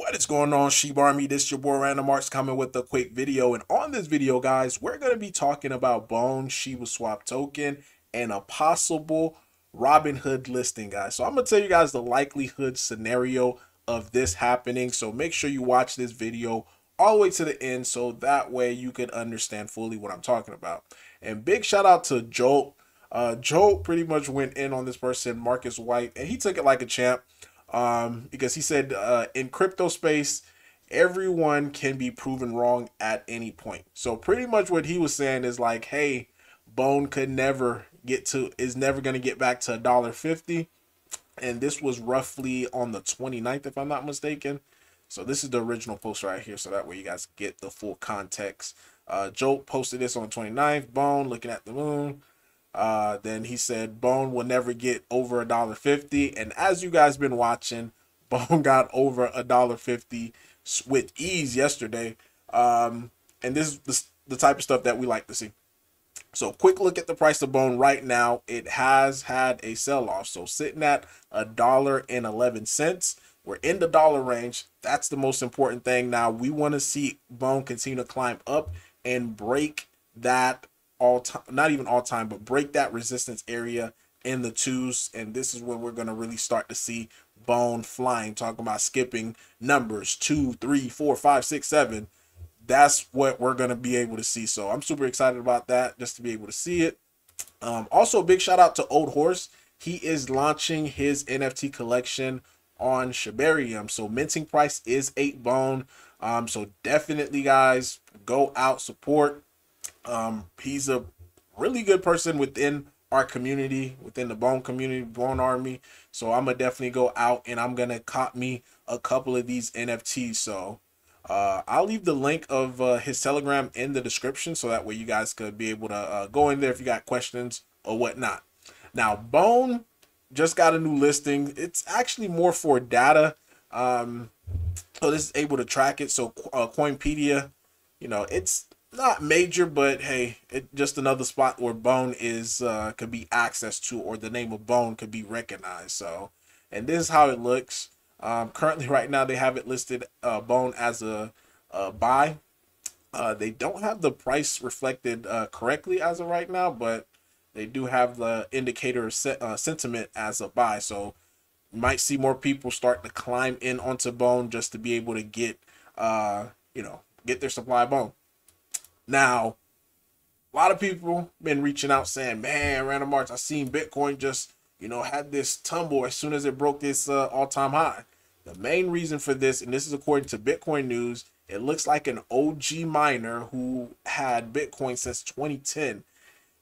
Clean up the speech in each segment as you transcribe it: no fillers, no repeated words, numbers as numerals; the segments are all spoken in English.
What is going on, Shiba Army? This is your boy Random Arts coming with a quick video. And on this video, guys, we're going to be talking about Bone Shibaswap token and a possible Robinhood listing, guys. So I'm going to tell you guys the likelihood scenario of this happening. So make sure you watch this video all the way to the end so that way you can understand fully what I'm talking about. And big shout out to Jolt. Jolt pretty much went in on this person, Marcus White, and he took it like a champ. Because he said in crypto space, everyone can be proven wrong at any point. So pretty much what he was saying is like, hey, Bone could never is never going to get back to $1.50. And this was roughly on the 29th, if I'm not mistaken. So this is the original post right here. So that way you guys get the full context. Joe posted this on the 29th. Bone looking at the moon. Then he said Bone will never get over $1.50, and as you guys been watching, Bone got over $1.50 with ease yesterday. And this is the type of stuff that we like to see. So quick look at the price of Bone right now. It has had a sell-off, so sitting at $1.11. We're in the dollar range. That's the most important thing. Now we want to see Bone continue to climb up and break that all time, not even all time, but break that resistance area in the twos. And this is when we're going to really start to see Bone flying, talking about skipping numbers 2, 3, 4, 5, 6, 7. That's what we're going to be able to see. So I'm super excited about that, just to be able to see it. Also, big shout out to Old Horse. He is launching his NFT collection on Shibarium. So minting price is 8 Bone. So definitely, guys, go out, support. He's a really good person within our community, within the Bone community, Bone Army. So I'm gonna definitely go out and I'm gonna cop me a couple of these NFTs. So I'll leave the link of his Telegram in the description, so that way you guys could be able to go in there if you got questions or whatnot. Now, Bone just got a new listing. It's actually more for data. So this is able to track it. So Coinpedia, you know, it's not major, but hey, it just another spot where Bone is could be accessed to, or the name of Bone could be recognized. So, and this is how it looks. Currently, right now, they have it listed Bone as a buy. They don't have the price reflected correctly as of right now, but they do have the indicator of sentiment as a buy. So you might see more people start to climb in onto Bone just to be able to get get their supply of Bone. Now, a lot of people been reaching out saying, man, Random Arts, I seen Bitcoin just, had this tumble as soon as it broke this all-time high. The main reason for this, and this is according to Bitcoin News, it looks like an OG miner who had Bitcoin since 2010.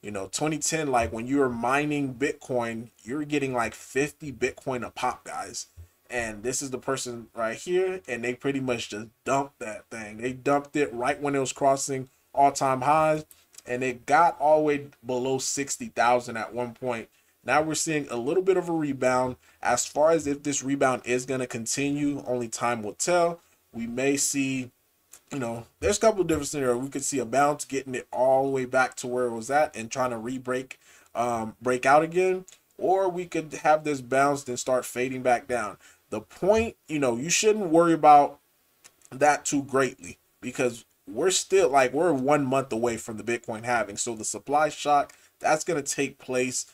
2010, like when you were mining Bitcoin, you're getting like 50 Bitcoin a pop, guys. And this is the person right here, and they pretty much just dumped that thing. They dumped it right when it was crossing all-time highs, and it got all the way below 60,000 at one point. Now we're seeing a little bit of a rebound. As far as if this rebound is going to continue, only time will tell. We may see, there's a couple of different scenarios. We could see a bounce, getting it all the way back to where it was at and trying to break out again, or we could have this bounce then start fading back down. The point, you shouldn't worry about that too greatly, because we're still we're 1 month away from the Bitcoin halving. So the supply shock that's going to take place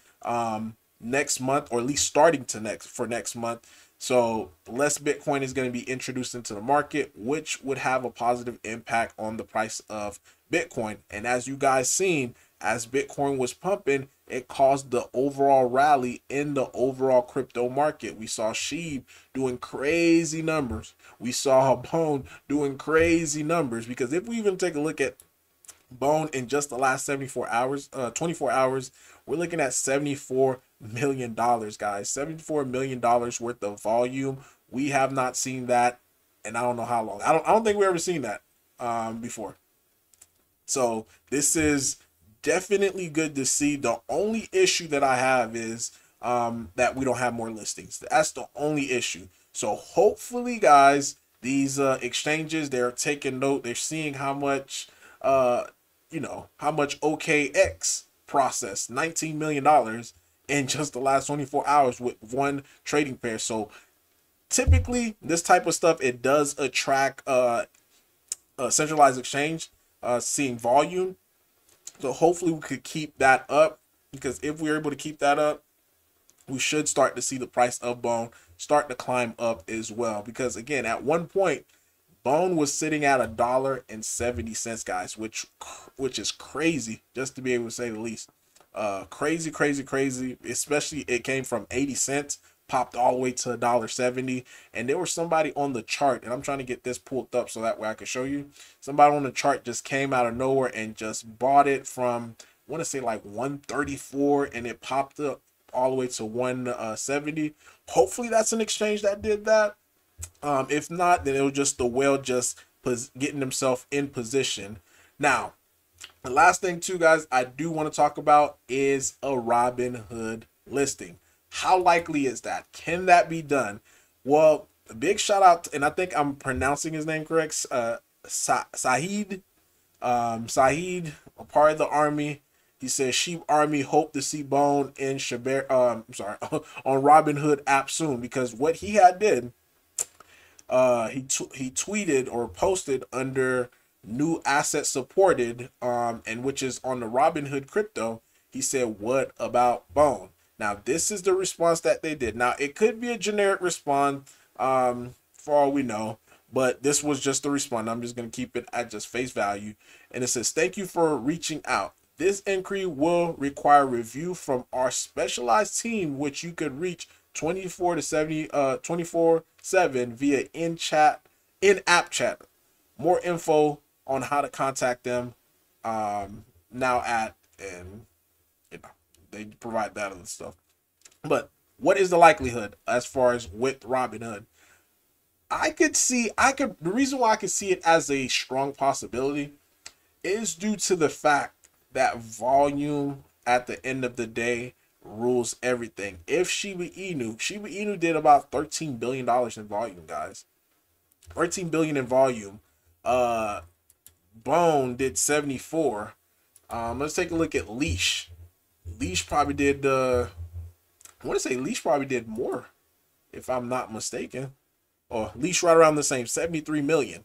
next month, or at least starting to next month. So less Bitcoin is going to be introduced into the market, which would have a positive impact on the price of Bitcoin. And as you guys seen, as Bitcoin was pumping, it caused the overall rally in the overall crypto market. We saw SHIB doing crazy numbers. We saw Bone doing crazy numbers, because if we even take a look at Bone in just the last 24 hours, we're looking at $74 million, guys. $74 million worth of volume. We have not seen that, and I don't know how long. I don't think we've ever seen that before. So this is definitely good to see. The only issue that I have is that we don't have more listings. That's the only issue. So hopefully, guys, these exchanges, they're taking note. They're seeing how much how much OKX processed $19 million in just the last 24 hours with one trading pair. So typically this type of stuff, it does attract a centralized exchange seeing volume. So hopefully we could keep that up, because if we're able to keep that up, we should start to see the price of Bone start to climb up as well. Because again, at one point, Bone was sitting at $1.70, guys, which is crazy, just to be able to say the least. Crazy, crazy, crazy. Especially it came from 80 cents, popped all the way to $1.70. And there was somebody on the chart, and I'm trying to get this pulled up so that way I can show you. Somebody on the chart just came out of nowhere and just bought it from, I want to say like 134, and it popped up all the way to 170. Hopefully that's an exchange that did that. If not, then it was just the whale just getting himself in position. Now, the last thing too, guys, I do want to talk about is a Robinhood listing. How likely is that? Can that be done? Well, a big shout out, and I think I'm pronouncing his name correct, Sahid, a part of the army. He says Sheep Army hope to see Bone in Shiba, on Robinhood app soon, because what he had did, he tweeted or posted under new asset supported, and which is on the Robinhood crypto. He said, "What about Bone?" Now this is the response that they did. Now it could be a generic response, for all we know, but this was just the response. I'm just gonna keep it at just face value, and it says, "Thank you for reaching out. This inquiry will require review from our specialized team, which you could reach 24/7 via in-app chat. More info on how to contact them now at," and you know, they provide that other stuff. But what is the likelihood as far as with Robinhood? The reason why I could see it as a strong possibility is due to the fact that volume at the end of the day rules everything. If Shiba Inu did about $13 billion in volume, guys. 13 billion in volume. Bone did 74. Let's take a look at Leash. Leash probably did I want to say Leash probably did more, if I'm not mistaken. Or Leash right around the same, 73 million.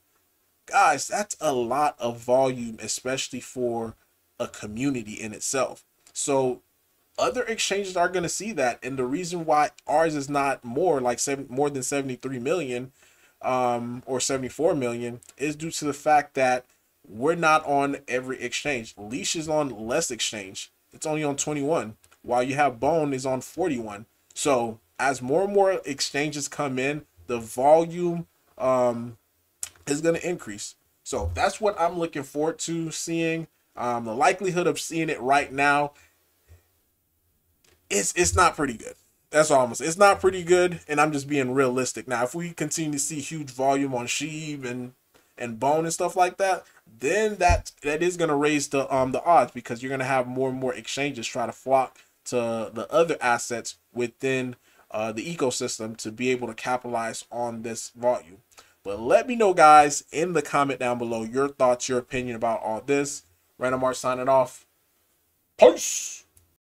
Guys, that's a lot of volume, especially for a community in itself. So other exchanges are going to see that, and the reason why ours is not more than 73 million or 74 million is due to the fact that we're not on every exchange. Leash is on less exchange. It's only on 21, while you have Bone is on 41. So as more and more exchanges come in, the volume is going to increase. So that's what I'm looking forward to seeing. The likelihood of seeing it right now, it's not pretty good. That's all I'm gonna say. It's not pretty good, and I'm just being realistic. Now, if we continue to see huge volume on Sheeb and Bone and stuff like that, then that is gonna raise the odds, because you're gonna have more and more exchanges try to flock to the other assets within the ecosystem to be able to capitalize on this volume. But let me know, guys, in the comment down below your thoughts, your opinion about all this. Random Art signing off. Peace.